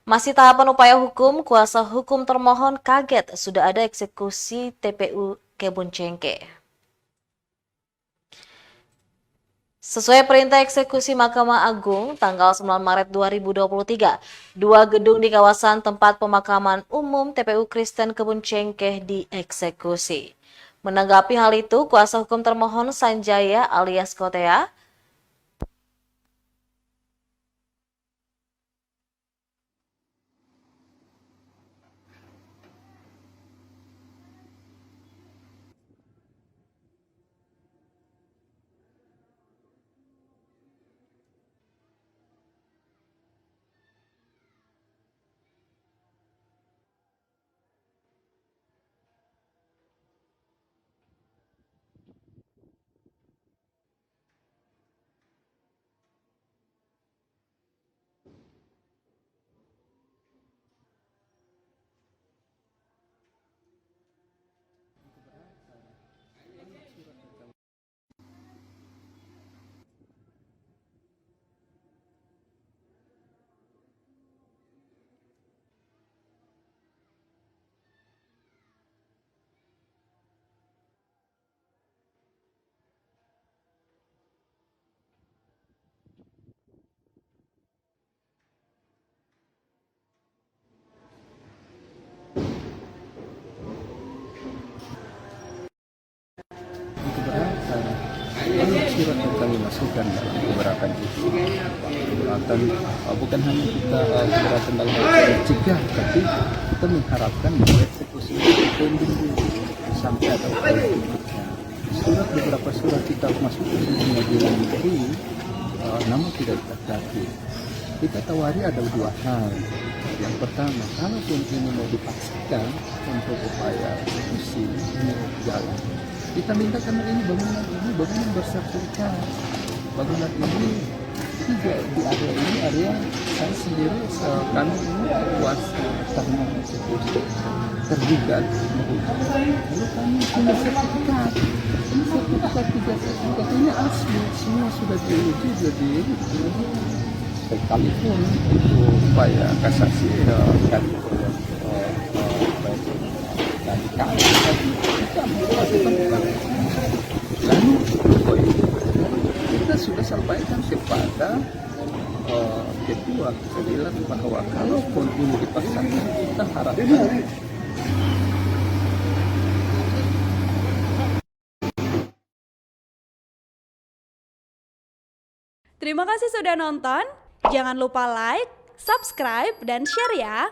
Masih tahapan upaya hukum, kuasa hukum termohon kaget sudah ada eksekusi TPU Kebun Cengke. Sesuai perintah eksekusi Mahkamah Agung tanggal 9 Maret 2023, dua gedung di kawasan tempat pemakaman umum TPU Kristen Kebun Cengkeh dieksekusi. Menanggapi hal itu, kuasa hukum termohon Sanjaya alias Kotea surat yang kami masukkan dalam keberatan itu keberatan bukan hanya kita keberatan dalam mencegah, tapi kita mengharapkan bahwa eksekusi itu pending dulu sampai ada upaya berikutnya. Beberapa surat kita masuk ke pengadilan negeri namun tidak didaftarkan. Kita tawari ada dua hal. Yang pertama, kalaupun ini mau dipaksakan untuk upaya eksekusi ini jalan, kita minta karena ini bangunan bersertifikat. Bangunan ini tidak di area saya sendiri kami ini kuasa karena eksekusi tergugat. Lalu kami punya sertifikat. Ini sertifikat ini asli, semua sudah diuji jadi sekalipun itu upaya kasasi dan dikali kita lalu kita sudah sampaikan kepada ketua pengadilan bahwa kalaupun ini dipaksakan kita harapkan Terima kasih sudah nonton. Jangan lupa like, subscribe, dan share ya.